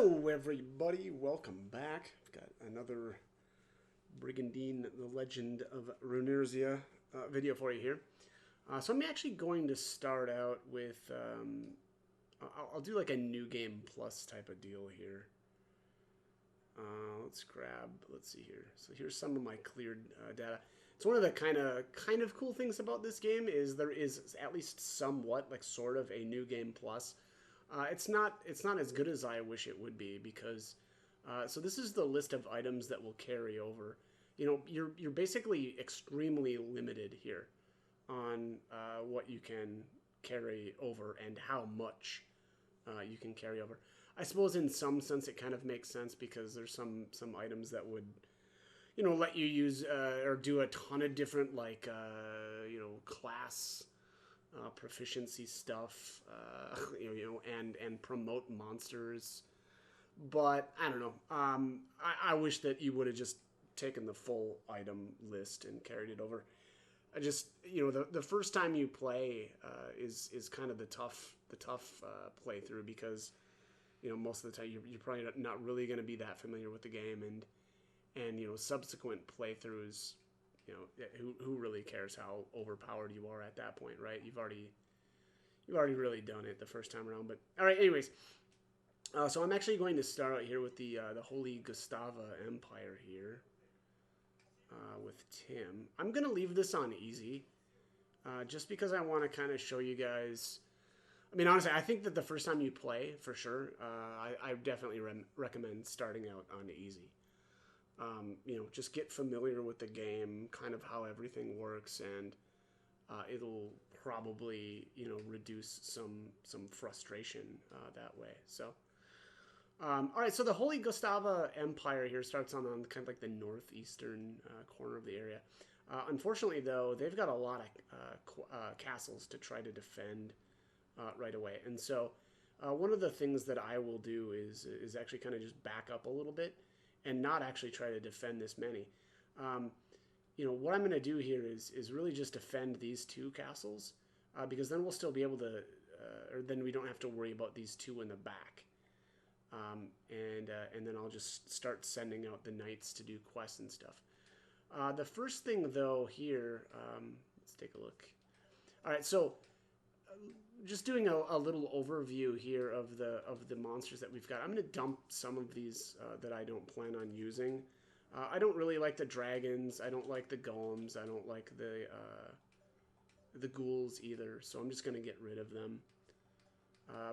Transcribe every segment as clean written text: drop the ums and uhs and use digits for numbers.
Hello, everybody. Welcome back. I've got another Brigandine, the Legend of Runersia video for you here. So I'm actually going to start out with, I'll do like a new game plus type of deal here. Let's see here. So here's some of my cleared data. It's one of the kind of cool things about this game is there is at least somewhat like sort of a new game plus. It's not as good as I wish it would be because so this is the list of items that will carry over. You know, you're basically extremely limited here on what you can carry over and how much you can carry over. I suppose in some sense it kind of makes sense because there's some items that would let you use or do a ton of different like class proficiency stuff, and promote monsters. But I don't know. I wish that you would have just taken the full item list and carried it over. I just the first time you play is kind of the tough playthrough because most of the time you're probably not really going to be that familiar with the game and subsequent playthroughs. Who really cares how overpowered you are at that point, right? You've already really done it the first time around. But all right, anyways, so I'm actually going to start out here with the Holy Gustava Empire here with Tim. I'm gonna leave this on easy, just because I want to kind of show you guys. I mean, honestly, I think that the first time you play, for sure, I definitely recommend starting out on easy. Just get familiar with the game, kind of how everything works, and it'll probably, reduce some frustration that way. So, all right. So the Holy Gustava Empire here starts on kind of like the northeastern corner of the area. Unfortunately, though, they've got a lot of castles to try to defend right away, and so one of the things that I will do is actually kind of just back up a little bit and not actually try to defend this many. What I'm going to do here is really just defend these two castles because then we'll still be able to, or then we don't have to worry about these two in the back. And then I'll just start sending out the knights to do quests and stuff. The first thing though here, let's take a look. All right, so just doing a little overview here of the monsters that we've got. I'm going to dump some of these that I don't plan on using. I don't really like the dragons. I don't like the golems. I don't like the ghouls either. So I'm just going to get rid of them.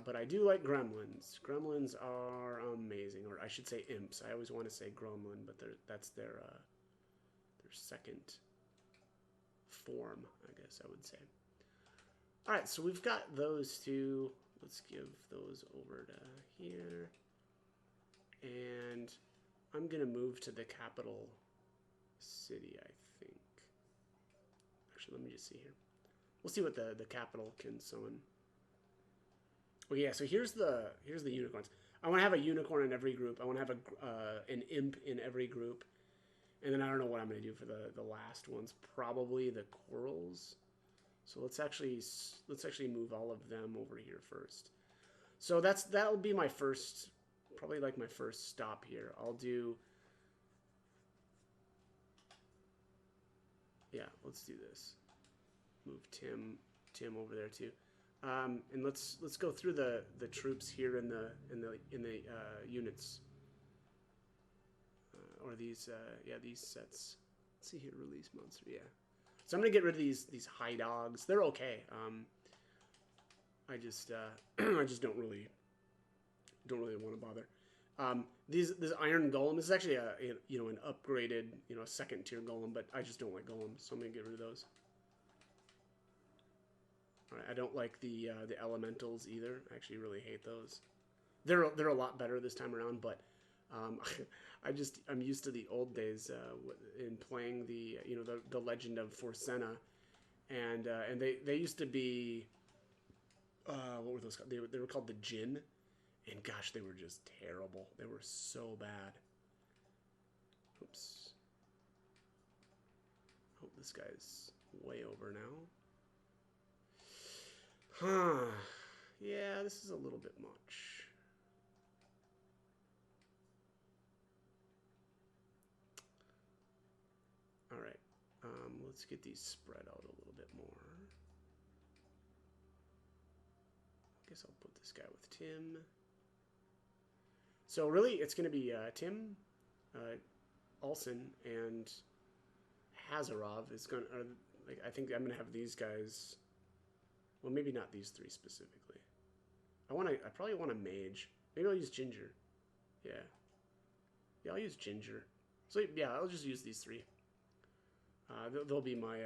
But I do like gremlins. Gremlins are amazing, or I should say imps. I always want to say gremlin, but that's their second form, I guess I would say. All right, so we've got those two. Let's give those over to here. And I'm going to move to the capital city, I think. Actually, let me just see here. We'll see what the capital can summon. Oh yeah, so here's the unicorns. I want to have a unicorn in every group. I want to have an imp in every group. And then I don't know what I'm going to do for the last ones. Probably the corals. So let's actually move all of them over here first. So that'll be my first, probably like my first stop here. I'll do, yeah, let's do this. Move Tim over there too, and let's go through the troops here in the units, or these these sets. Let's see here, release monster, yeah. So I'm gonna get rid of these high dogs. They're okay. I just don't really want to bother. This iron golem, this is actually an upgraded second tier golem, but I just don't like golems, so I'm gonna get rid of those. All right, I don't like the elementals either. I actually really hate those. They're a lot better this time around, but I'm used to the old days in playing the Legend of Forsenna, and they used to be what were those called? They were called the Jinn, and gosh, they were just terrible. They were so bad. Oops. Oh, this guy's way over now. Huh. Yeah, this is a little bit much. let's get these spread out a little bit more. I guess I'll put this guy with Tim. So really, it's going to be Tim, Olsen, and Hazarov is going to... Like, I think I'm going to have these guys... Well, maybe not these three specifically. I probably want a mage. Maybe I'll use Ginger. Yeah. Yeah, I'll use Ginger. So, yeah, I'll just use these three. They'll be my,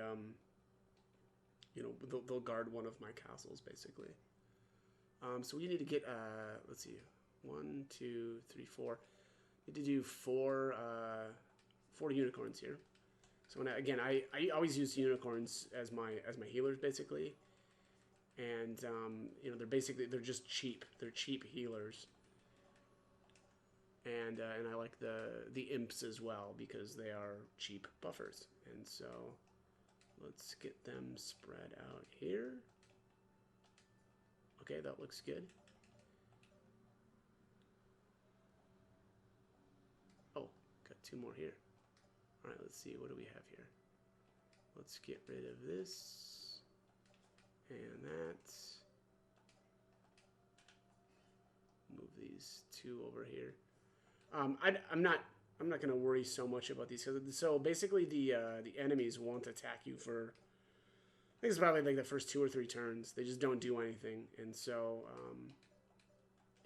you know, they'll guard one of my castles, basically. So we need to get, let's see, 1, 2, 3, 4. Need to do four unicorns here. So when I always use unicorns as my healers, basically. And, you know, they're just cheap. They're cheap healers. And I like the imps as well because they are cheap buffers. And so let's get them spread out here. Okay, that looks good. Oh, got 2 more here. All right, let's see. What do we have here? Let's get rid of this and that. Move these 2 over here. I'm not going to worry so much about these. So basically, the enemies won't attack you for, I think it's probably like the first 2 or 3 turns. They just don't do anything, and so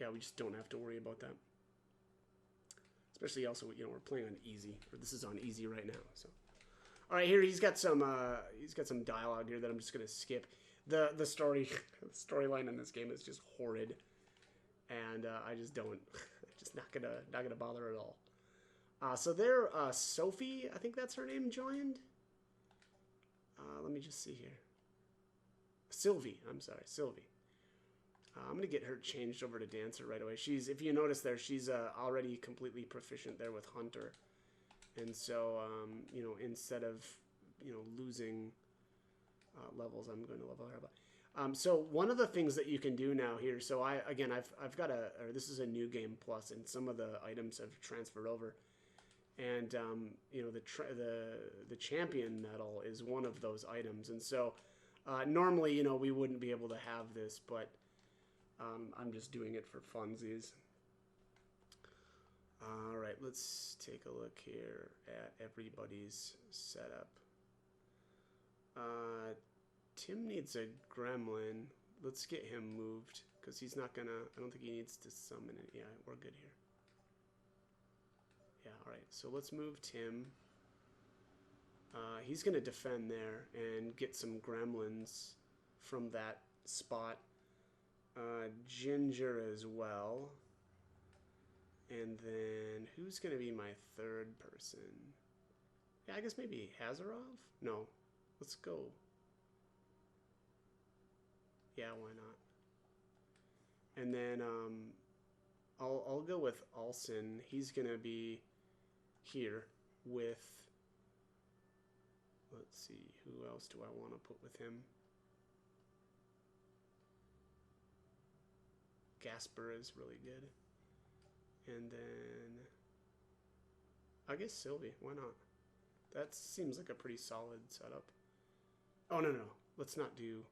yeah, we just don't have to worry about that. Especially also, you know, we're playing on easy, or this is on easy right now. So, all right, here he's got some dialogue here that I'm just gonna skip. The storyline in this game is just horrid, and I just don't. Just not gonna bother at all. So there, Sophie, I think that's her name, joined. Let me just see here. Sylvie, I'm sorry, Sylvie. I'm gonna get her changed over to Dancer right away. She's, if you notice there, she's already completely proficient there with Hunter, and so you know, instead of, you know, losing levels, I'm going to level her up. So one of the things that you can do now here, so I've got this is a new game plus, and some of the items have transferred over, and you know, the champion medal is one of those items, and so normally, you know, we wouldn't be able to have this, but I'm just doing it for funsies. All right, let's take a look here at everybody's setup. Tim needs a gremlin. Let's get him moved, because he's not gonna... I don't think he needs to summon it. Yeah, we're good here. Yeah, alright. So let's move Tim. He's gonna defend there and get some gremlins from that spot. Ginger as well. And then, who's gonna be my 3rd person? Yeah, I guess maybe Hazarov? No. Let's go... Yeah, why not? And then I'll go with Olsen. He's gonna be here with, let's see, who else do I want to put with him? Gasper is really good. And then I guess Sylvie, why not? That seems like a pretty solid setup. Oh, no. Let's not do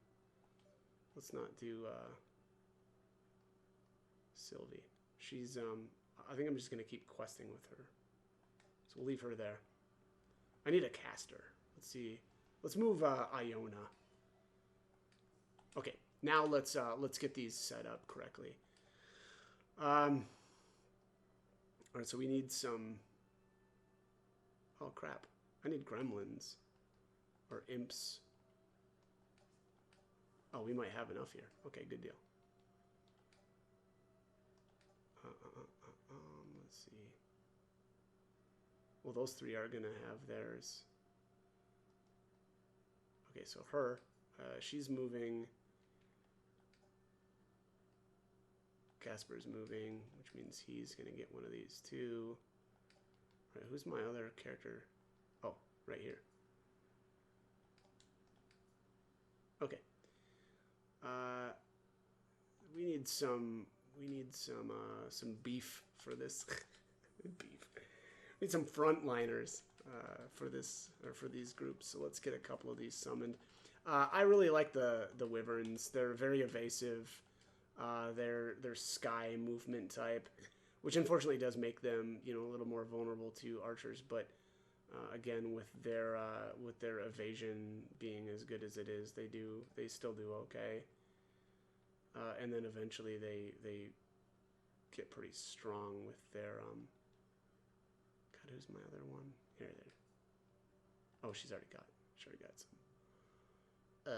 Sylvie. She's, I think I'm just going to keep questing with her. So we'll leave her there. I need a caster. Let's see. Let's move Iona. Okay, now let's get these set up correctly. All right, so we need some... Oh, crap. I need gremlins. Or imps. Oh, we might have enough here. Okay, good deal. Let's see. Well, those 3 are gonna have theirs. Okay, so her, she's moving. Casper's moving, which means he's gonna get one of these too. All right, who's my other character? Oh, right here. Okay. We need some beef for this. Beef. We need some frontliners. for this or for these groups. So let's get a couple of these summoned. I really like the wyverns. They're very evasive. They're sky movement type, which unfortunately does make them, you know, a little more vulnerable to archers. But again, with their evasion being as good as it is, they still do okay. And then eventually they get pretty strong with their God, who's my other one? Here. Oh, she already got some. I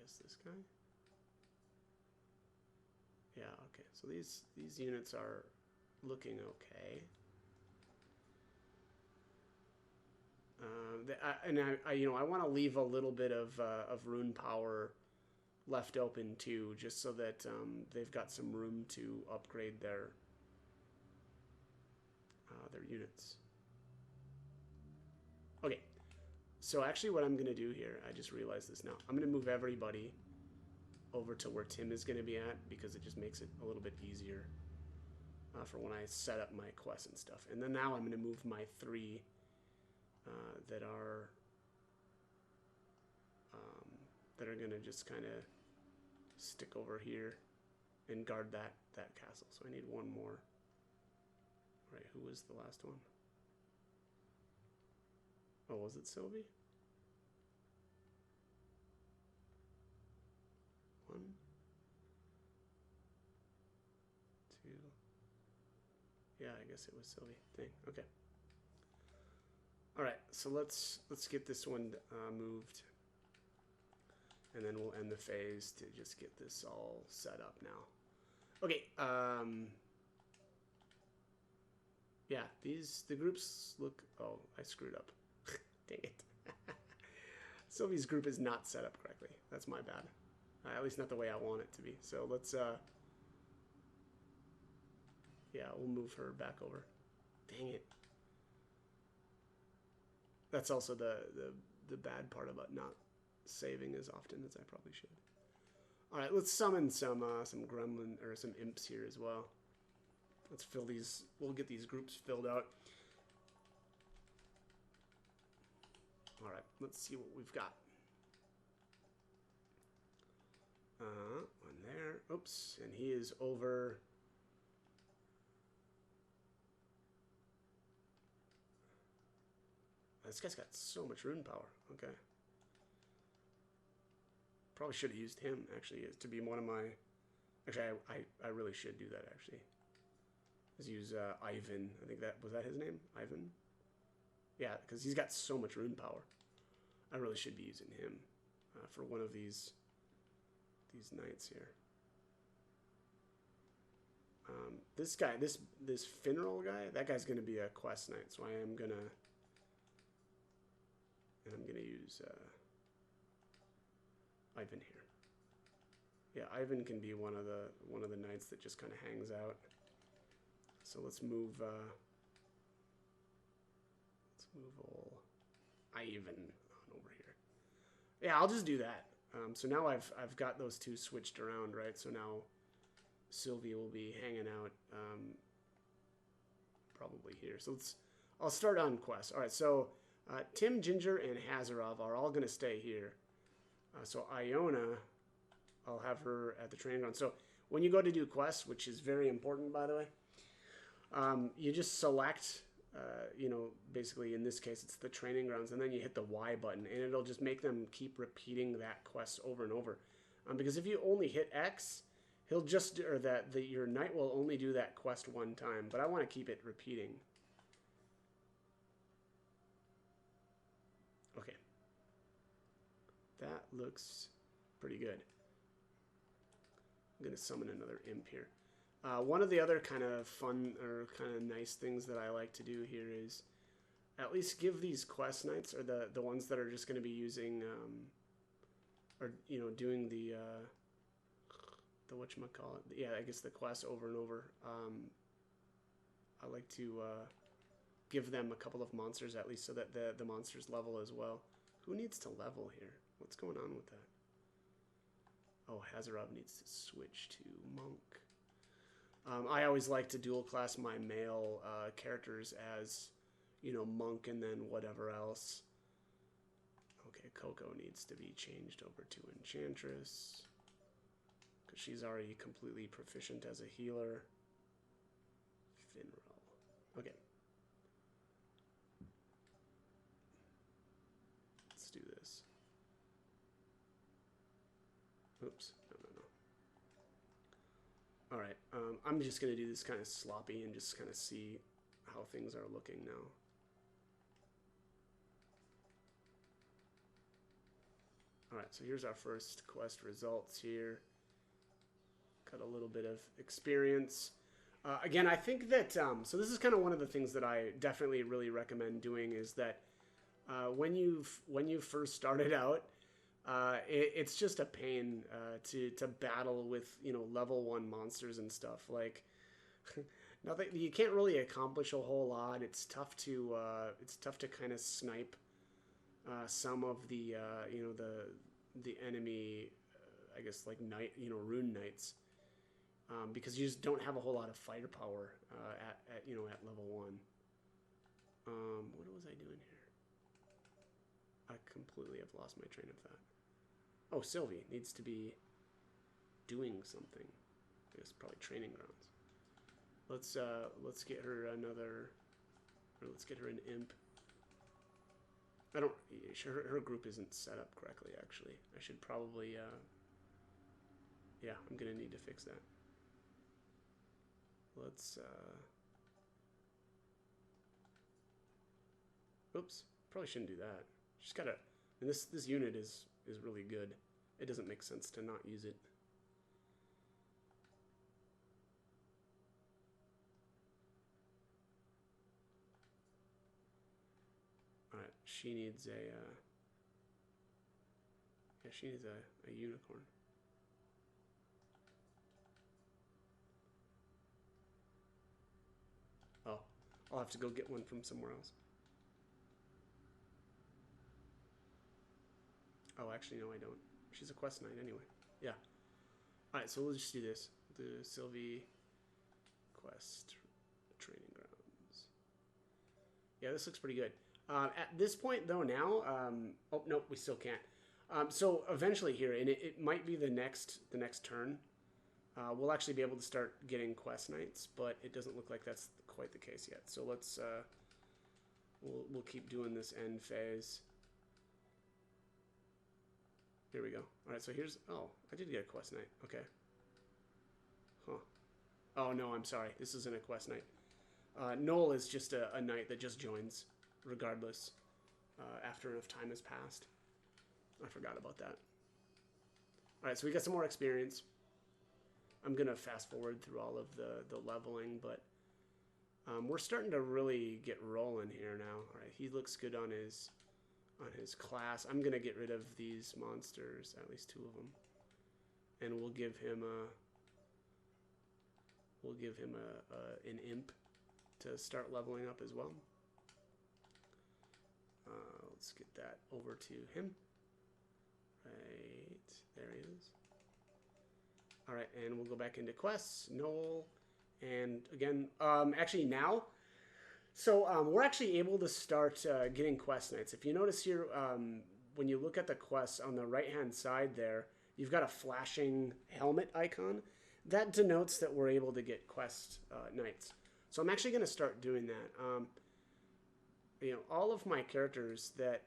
guess this guy. Yeah, okay. So these units are looking okay. I want to leave a little bit of rune power left open too, just so that they've got some room to upgrade their units. Okay, so actually what I'm going to do here, I just realized this now. I'm going to move everybody over to where Tim is going to be at, because it just makes it a little bit easier for when I set up my quests and stuff. And then now I'm going to move my 3 that are going to just kind of stick over here and guard that castle. So I need one more. All right, who was the last one? Oh, was it Sylvie? 1, 2. Yeah, I guess it was Sylvie. Dang. Okay. All right, so let's get this one moved, and then we'll end the phase to just get this all set up now. Okay. Yeah, the groups look. Oh, I screwed up. Dang it. Sylvie's group is not set up correctly. That's my bad. At least not the way I want it to be. So let's. Yeah, we'll move her back over. Dang it. That's also the bad part about not saving as often as I probably should. All right, let's summon some gremlin or some imps here as well. Let's fill these. We'll get these groups filled out. All right, let's see what we've got. One there. Oops, and he is over. This guy's got so much rune power. Okay. Probably should have used him, actually, to be one of my... Actually, I really should do that, actually. Let's use Ivan. I think was that his name? Ivan? Yeah, because he's got so much rune power. I really should be using him for one of these knights here. This guy, this Finral guy, that guy's going to be a quest knight, so I'm going to use Ivan here. Yeah, Ivan can be one of the knights that just kind of hangs out. So let's move old Ivan on over here. Yeah, I'll just do that. So now I've got those two switched around, right? So now Sylvie will be hanging out probably here. So I'll start on quest. All right, so Tim, Ginger, and Hazarov are all going to stay here. So Iona, I'll have her at the training ground. So when you go to do quests, which is very important, by the way, you just select, basically in this case, it's the training grounds, and then you hit the Y button, and it'll just make them keep repeating that quest over and over. Because if you only hit X, he'll just, or your knight will only do that quest one time, but I want to keep it repeating. Okay. That looks pretty good. I'm going to summon another imp here. One of the other kind of fun or kind of nice things that I like to do here is at least give these quest knights, or the ones that are just going to be using, doing the whatchamacallit, yeah, I guess the quest over and over. I like to give them a couple of monsters at least, so that the monsters level as well. Who needs to level here? What's going on with that? Oh, Hazarov needs to switch to monk. I always like to dual class my male characters as you know, monk and then whatever else. Okay, Coco needs to be changed over to enchantress because she's already completely proficient as a healer. Finral. Okay. Let's do this. Oops. No. All right. I'm just going to do this kind of sloppy and just kind of see how things are looking now. All right, so here's our first quest results here. Got a little bit of experience. Again, I think that, so this is kind of one of the things that I definitely really recommend doing is that when you first started out, it's just a pain to battle with, you know, level 1 monsters and stuff. Like, nothing, you can't really accomplish a whole lot. It's tough to kind of snipe some of the you know, the enemy, I guess, like rune knights, because you just don't have a whole lot of firepower at you know, at level 1. What was I doing here? I completely have lost my train of thought. Oh, Sylvie needs to be doing something. I guess probably training grounds. Let's get her another, or let's get her an imp. I don't, her group isn't set up correctly, actually. I should probably, yeah, I'm gonna need to fix that. Let's, oops, probably shouldn't do that. She's gotta, and this unit is really good. It doesn't make sense to not use it. Alright, she needs a, yeah, she needs a unicorn. Oh, I'll have to go get one from somewhere else. Oh, actually, no, I don't. She's a quest knight anyway. Yeah. Alright, so we'll just do this. The Sylvie quest training grounds. Yeah, this looks pretty good. At this point, though, now, oh, nope, we still can't. So eventually here, and it might be the next turn, we'll actually be able to start getting quest knights, but it doesn't look like that's quite the case yet. So let's, we'll keep doing this end phase. Here we go. All right, so here's, oh, I did get a quest knight. Okay. Huh. Oh, no, I'm sorry. This isn't a quest knight. Noel is just a knight that just joins, regardless, after enough time has passed. I forgot about that. All right, so we got some more experience. I'm going to fast forward through all of the leveling, but we're starting to really get rolling here now. All right, he looks good on his class. I'm going to get rid of these monsters, at least 2 of them. And we'll give him an imp to start leveling up as well. Let's get that over to him. Right, there he is. All right, and we'll go back into quests, Noel, and again, actually now, so we're actually able to start getting quest knights. If you notice here, when you look at the quests on the right-hand side there, you've got a flashing helmet icon. That denotes that we're able to get quest knights. So I'm actually going to start doing that. You know, all of my characters that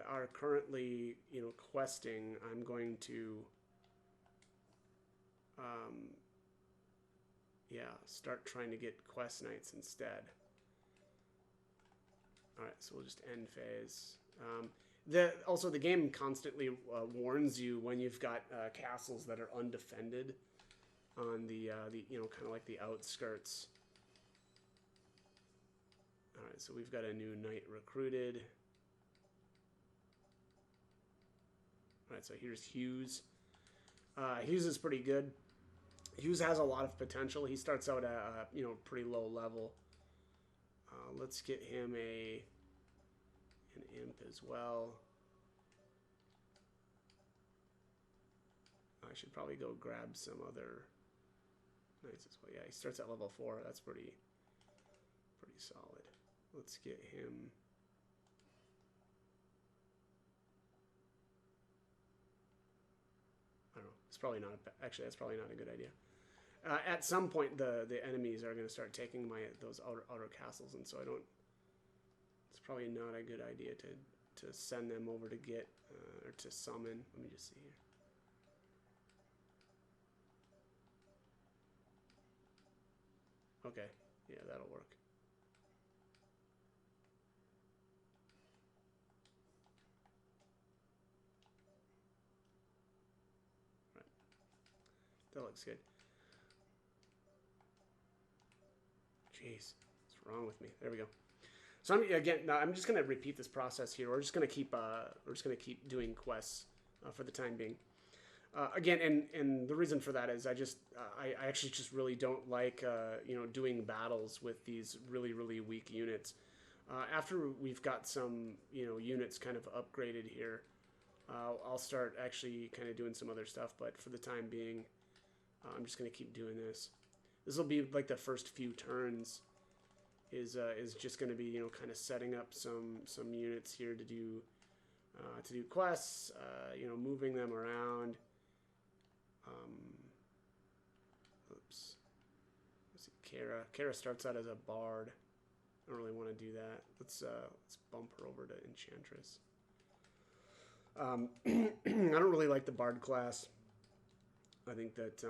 are currently, you know, questing, I'm going to, yeah, start trying to get quest knights instead. All right, so we'll just end phase. Also, the game constantly warns you when you've got castles that are undefended on the you know, kind of like the outskirts. All right, so we've got a new knight recruited. All right, so here's Hughes. Hughes is pretty good. Hughes has a lot of potential. He starts out at you know, pretty low level. Let's get him an imp as well. I should probably go grab some other knights as well. Yeah, he starts at level 4. That's pretty solid. Let's get him. I don't know. It's probably not. Actually, that's probably not a good idea. At some point, the enemies are going to start taking those outer castles, and so I don't. It's probably not a good idea to send them over to get or to summon. Let me just see here. Okay, yeah, that'll work. Right, that looks good. Jeez, what's wrong with me? There we go. So I'm just gonna repeat this process here. We're just gonna keep doing quests for the time being. Again, and the reason for that is I actually just really don't like doing battles with these really weak units. After we've got some units kind of upgraded here, I'll start actually kind of doing some other stuff. But for the time being, I'm just gonna keep doing this. This will be like the first few turns. Is just going to be kind of setting up some units here to do quests, moving them around. Oops. Let's see, Kara starts out as a bard. I don't really want to do that. Let's bump her over to Enchantress. I don't really like the bard class. I think that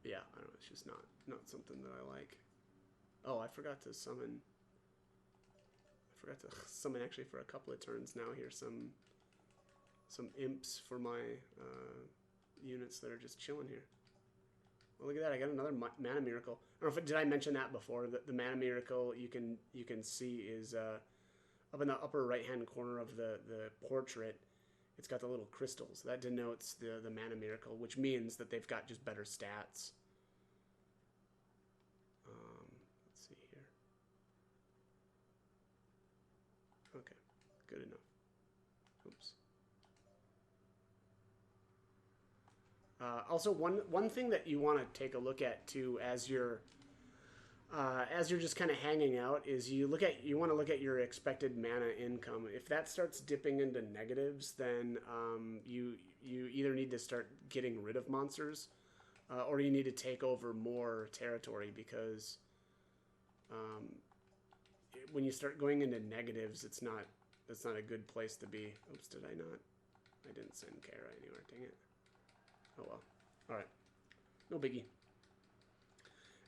yeah, I don't know, it's just not something that I like. Oh, I forgot to summon actually for a couple of turns now here some imps for my units that are just chilling here. Well, look at that, I got another mana miracle. I don't know did I mention that before, that the mana miracle you can see is up in the upper right hand corner of the portrait. It's got the little crystals. That denotes the mana miracle, which means that they've got just better stats. Let's see here. Okay, good enough. Oops. Also, one thing that you want to take a look at too, as you're just kind of hanging out, is you want to look at your expected mana income. If that starts dipping into negatives, then you either need to start getting rid of monsters, or you need to take over more territory, because when you start going into negatives, that's not a good place to be. Oops, did I not? I didn't send Kara anywhere. Dang it. Oh well. All right. No biggie.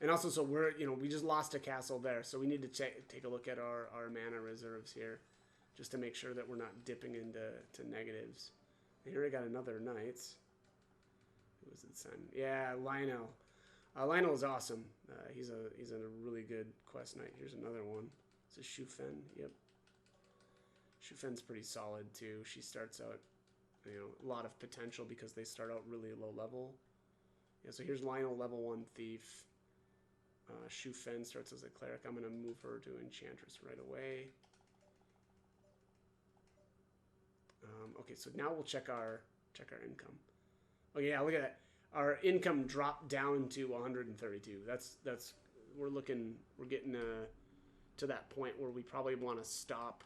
And also, so we just lost a castle there, so we need to take a look at our mana reserves here, just to make sure that we're not dipping into negatives. And here we got another knight. Who was it, son? Yeah, Lionel. Lionel is awesome. He's a really good quest knight. Here's another one. It's a Shufen. Yep. Shufen's pretty solid too. She starts out, a lot of potential because they start out really low level. Yeah. So here's Lionel, level 1 thief. Shufen starts as a cleric. I'm going to move her to Enchantress right away. Okay, so now we'll check our income. Oh yeah, look at that. Our income dropped down to 132. We're getting to that point where we probably want to stop,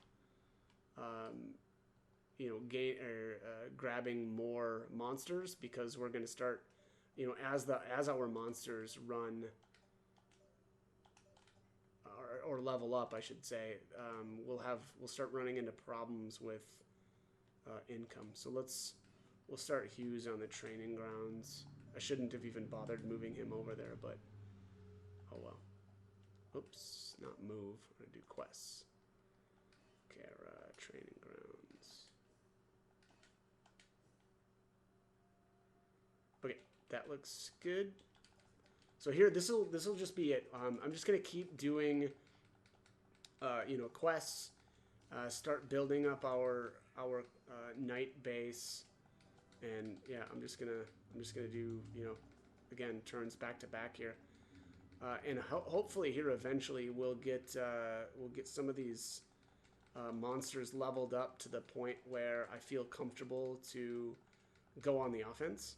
grabbing more monsters, because we're going to start, as our monsters run. Or level up, I should say, we'll start running into problems with income. So we'll start Hughes on the training grounds. I shouldn't have even bothered moving him over there, but oh well. Oops, not move. I'm gonna do quests. Kara, training grounds. Okay, that looks good. So here, this will just be it. I'm just gonna keep doing, quests. Start building up our knight base, and yeah, I'm just gonna do again turns back to back here, and hopefully here eventually we'll get some of these monsters leveled up to the point where I feel comfortable to go on the offense.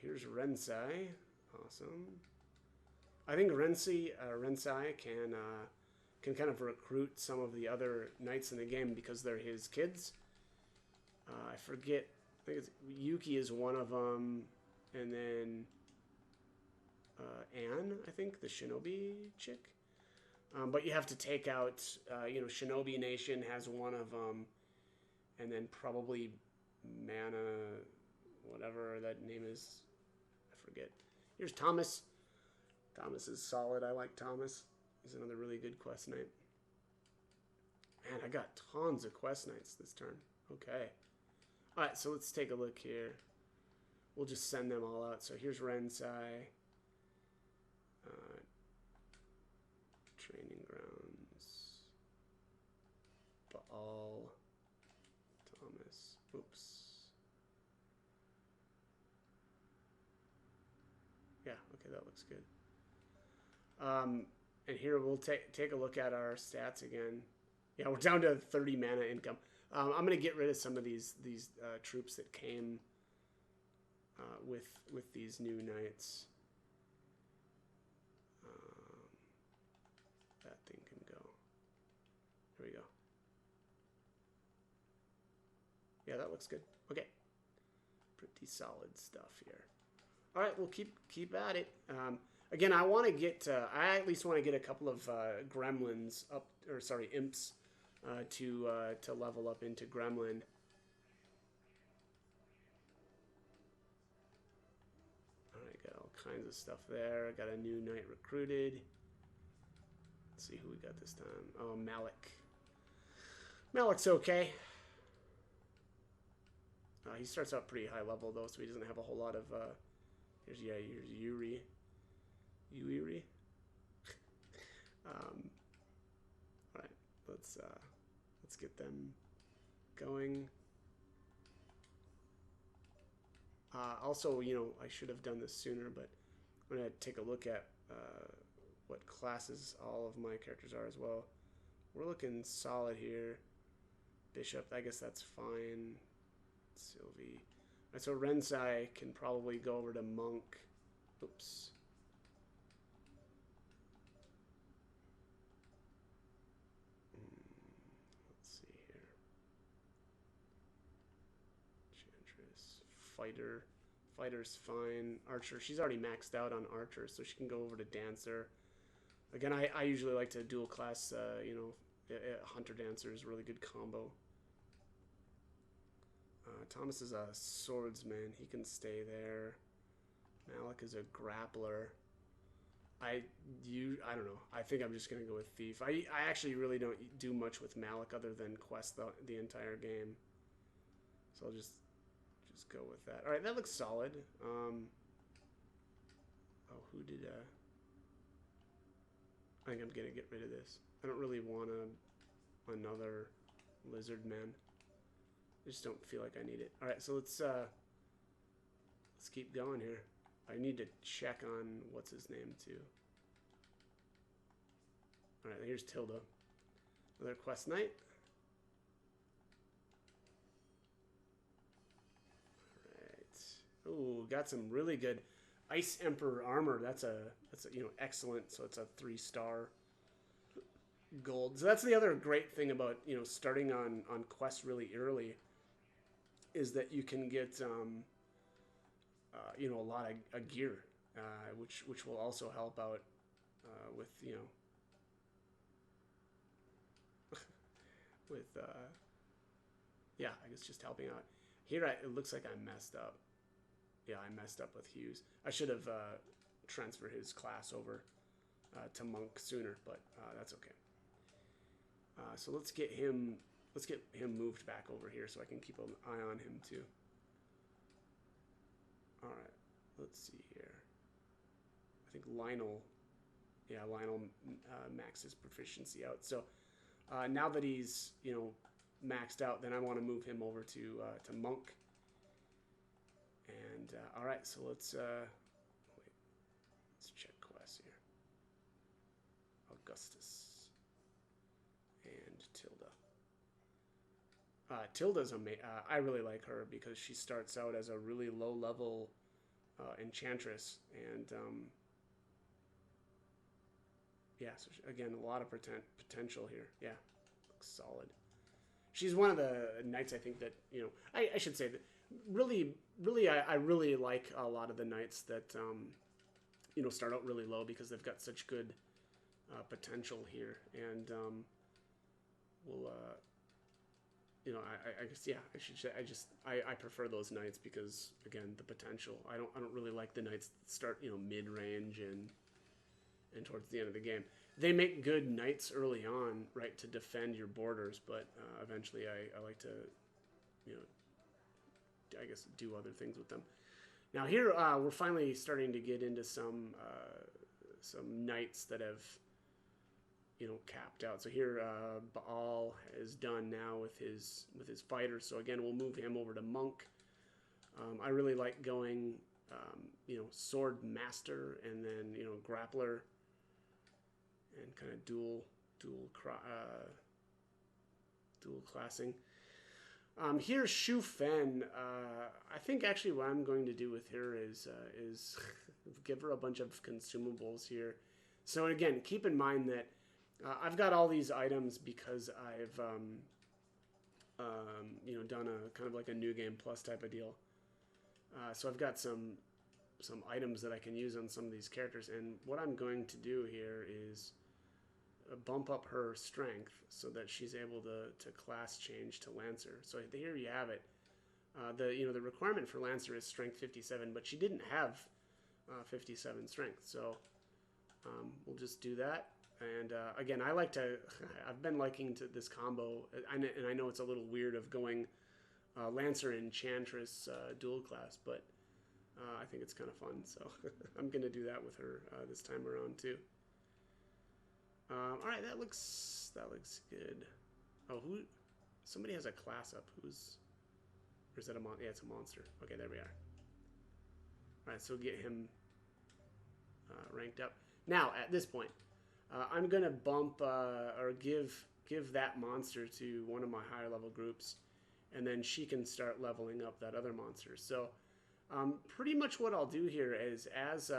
Here's Rensai. Awesome. I think Rensai can kind of recruit some of the other knights in the game because they're his kids. I forget. I think it's Yuki is one of them, and then Anne, I think, the Shinobi chick. But you have to take out, Shinobi Nation has one of them, and then probably Mana, whatever that name is, I forget. Here's Thomas. Thomas is solid. I like Thomas. He's another really good quest knight. Man, I got tons of quest knights this turn. Okay. Alright, so let's take a look here. We'll just send them all out. So here's Rensai. Training grounds. Baal. Thomas. Oops. Yeah, okay, that looks good. And here we'll take a look at our stats again. Yeah, we're down to 30 mana income. I'm going to get rid of some of these troops that came with these new knights. That thing can go. There we go. Yeah, that looks good. Okay. Pretty solid stuff here. All right, we'll keep at it. Again, I want to get. I at least want to get a couple of gremlins up, or sorry, imps, to level up into gremlin. All right, got all kinds of stuff there. I got a new knight recruited. Let's see who we got this time. Oh, Malik. Malik's okay. He starts out pretty high level though, so he doesn't have a whole lot of. Here's Yuri. Yuri. All right, let's get them going. Also, I should have done this sooner, but I'm gonna take a look at what classes all of my characters are as well. We're looking solid here. Bishop, I guess that's fine. Sylvie. All right, so Rensai can probably go over to Monk. Oops. Let's see here. Enchantress. Fighter. Fighter's fine. Archer. She's already maxed out on Archer, so she can go over to Dancer. Again, I usually like to dual class, Hunter Dancer is a really good combo. Thomas is a swordsman. He can stay there. Malik is a grappler. I don't know. I think I'm just going to go with Thief. I actually really don't do much with Malik other than quest the entire game. So I'll just go with that. All right, that looks solid. Oh, who did... I think I'm going to get rid of this. I don't really want another lizard man. I just don't feel like I need it. All right, so let's keep going here. I need to check on what's his name too. All right, here's Tilda. Another quest knight. All right. Ooh, got some really good Ice Emperor armor. That's a excellent. So it's a 3-star gold. So that's the other great thing about starting on quests really early, is that you can get a lot of gear, which will also help out with with I guess just helping out. Here it looks like I messed up. Yeah, I messed up with Hughes. I should have transferred his class over to Monk sooner, but that's okay. So let's get him moved back over here so I can keep an eye on him too. All right, let's see here. I think Lionel maxes proficiency out. So now that he's maxed out, then I want to move him over to Monk. And all right, so let's check quests here. Augustus and Tilda. Tilda's I really like her because she starts out as a really low level enchantress, and yeah, so again, a lot of potential here. Yeah, looks solid. She's one of the knights I think that, I should say that really, I really like a lot of the knights that, start out really low because they've got such good potential here. And we'll, I guess, yeah, I prefer those knights because, again, the potential. I don't really like the knights that start, mid-range and towards the end of the game. They make good knights early on, right, to defend your borders, but eventually I like to, I guess, do other things with them. Now here we're finally starting to get into some knights that have, capped out. So here Baal is done now with his fighters. So again, we'll move him over to monk. I really like going, sword master and then grappler. And kind of dual classing. Here's Shu Fen. I think actually what I'm going to do with her is give her a bunch of consumables here. So again, keep in mind that I've got all these items because I've done a kind of like a new game plus type of deal. So I've got some items that I can use on some of these characters, and what I'm going to do here is bump up her strength so that she's able to class change to Lancer. So here you have it. The requirement for Lancer is strength 57, but she didn't have 57 strength, so we'll just do that. And again, I've been liking this combo, and I know it's a little weird of going Lancer Enchantress dual class, but I think it's kind of fun, so I'm gonna do that with her this time around too. All right, that looks good. Oh, somebody has a class up. Or is that a yeah, it's a monster. Okay, there we are. All right, so get him ranked up. Now, at this point, I'm gonna bump or give that monster to one of my higher level groups, and then she can start leveling up that other monster. So, pretty much what I'll do here is, as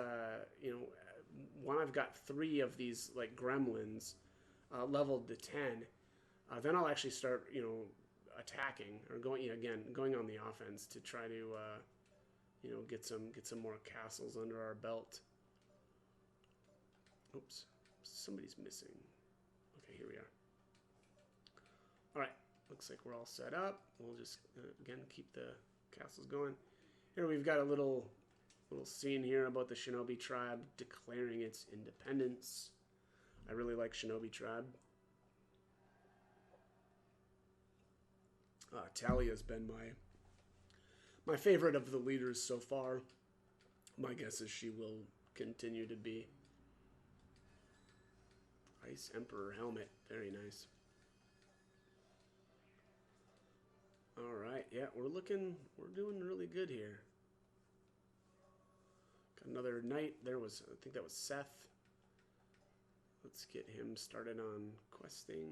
when I've got 3 of these like gremlins leveled to 10, then I'll actually start attacking or going on the offense to try to get some more castles under our belt. Oops, somebody's missing. Okay, here we are. All right, looks like we're all set up. We'll just again keep the castles going. Here we've got a little scene here about the Shinobi tribe declaring its independence. I really like Shinobi tribe. Talia's been my favorite of the leaders so far. My guess is she will continue to be. Ice Emperor helmet, very nice. All right, yeah, we're doing really good here. Another knight. I think that was Seth. Let's get him started on questing.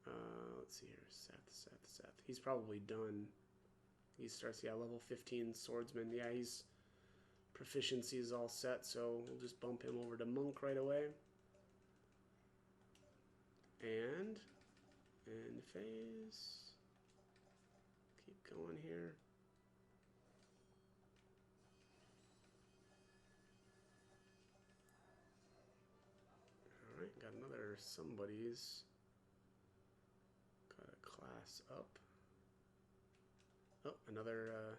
Let's see here. Seth. He's probably done. He starts, yeah, level 15 swordsman. Yeah, his proficiency is all set, so we'll just bump him over to monk right away. And phase. Keep going here. Got another somebody's got a class up. Oh, another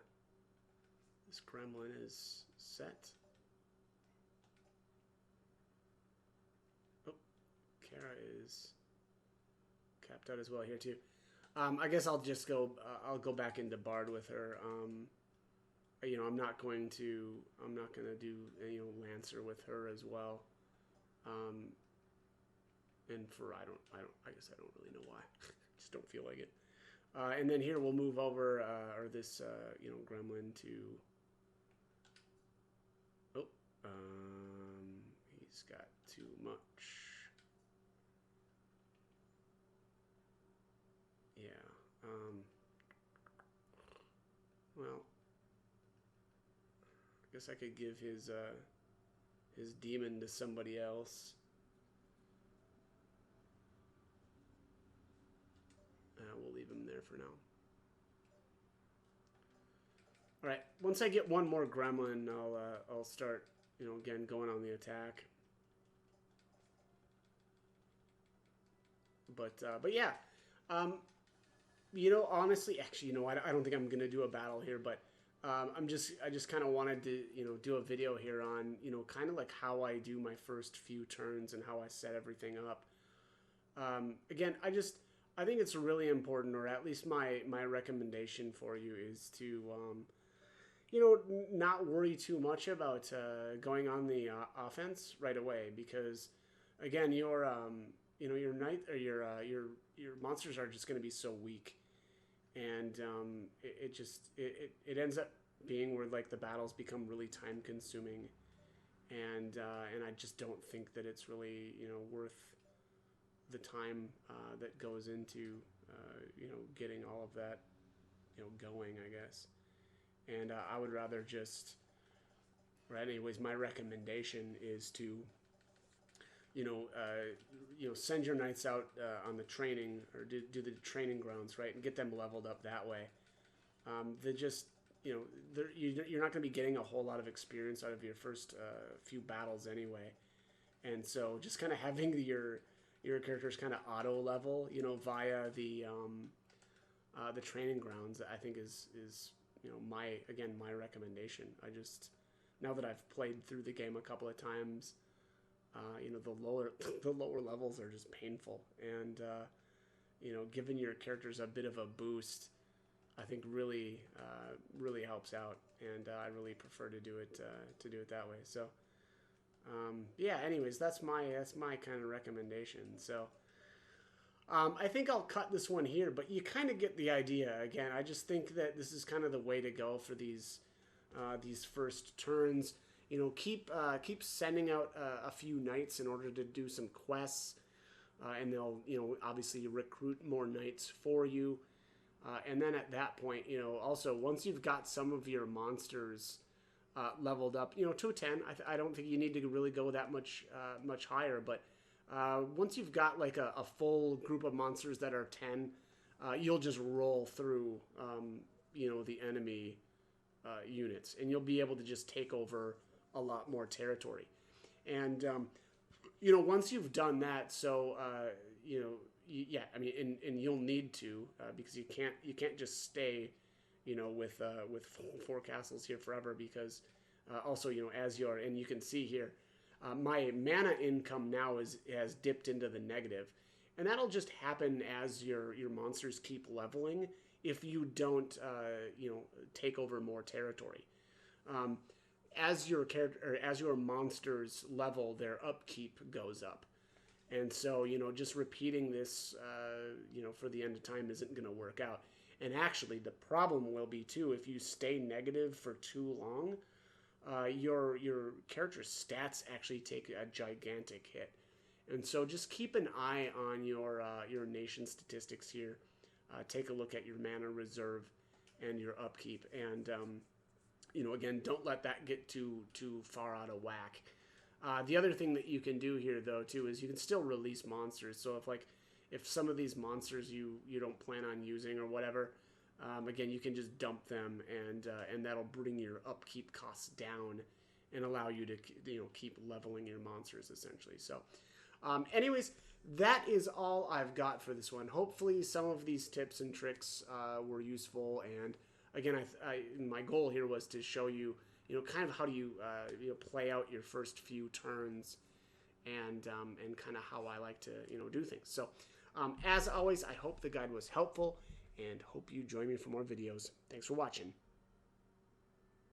this gremlin is set. Oh, Kara is capped out as well here too. I guess I'll just go. I'll go back into Bard with her. I'm not going to do Lancer with her as well. And I guess I don't really know why. Just don't feel like it. And then here we'll move over, this gremlin to. Oh, he's got too much. Yeah. Well, I guess I could give his his demon to somebody else. We'll leave him there for now. All right. Once I get one more gremlin, I'll start, you know, again going on the attack. But yeah, you know, honestly, actually, you know, I don't think I'm gonna do a battle here, but I just kind of wanted to, you know, do a video here on, you know, kind of like how I do my first few turns and how I set everything up. Again, I think it's really important, or at least my recommendation for you is to, you know, not worry too much about going on the offense right away, because again, your you know, your knight or your monsters are just going to be so weak, and it ends up being where like the battles become really time consuming, and I just don't think that it's really, you know, worth the time that goes into you know, getting all of that, you know, going, I guess. And I would rather just, or anyways, my recommendation is to, you know, send your knights out on the training, or do the training grounds, right, and get them leveled up that way. They just, you know, you're not going to be getting a whole lot of experience out of your first few battles anyway, and so just kind of having your characters kind of auto level, you know, via the training grounds, I think is you know, my recommendation. I just, now that I've played through the game a couple of times, you know, the lower levels are just painful, and you know, giving your characters a bit of a boost, I think really helps out, and I really prefer to do it that way. So yeah, anyways, that's my kind of recommendation. So I think I'll cut this one here, but you kind of get the idea. Again, I just think that this is kind of the way to go for these first turns. You know, keep sending out a few knights in order to do some quests, and they'll, you know, obviously recruit more knights for you. And then at that point, you know, also once you've got some of your monsters leveled up, you know, to a 10, I don't think you need to really go that much higher. But once you've got like a full group of monsters that are 10, you'll just roll through, you know, the enemy units, and you'll be able to just take over a lot more territory. And you know, once you've done that, so you know, yeah, I mean, and you'll need to, because you can't just stay, you know, with four castles here forever, because also, you know, as you're, and you can see here, my mana income now has dipped into the negative, and that'll just happen as your monsters keep leveling if you don't you know, take over more territory. As your character, or as your monsters level, their upkeep goes up. And so, you know, just repeating this, you know, for the end of time isn't going to work out. And actually, the problem will be, too, if you stay negative for too long, your character's stats actually take a gigantic hit. And so just keep an eye on your nation statistics here. Take a look at your mana reserve and your upkeep. And, you know, again, don't let that get too far out of whack. The other thing that you can do here, though, too, is you can still release monsters. So if some of these monsters you don't plan on using or whatever, again, you can just dump them, and that'll bring your upkeep costs down and allow you to, you know, keep leveling your monsters, essentially. So anyways, that is all I've got for this one. Hopefully some of these tips and tricks were useful, and again, my goal here was to show you, you know, kind of how do you, you know, play out your first few turns, and kind of how I like to, you know, do things. So as always, I hope the guide was helpful, and hope you join me for more videos. Thanks for watching.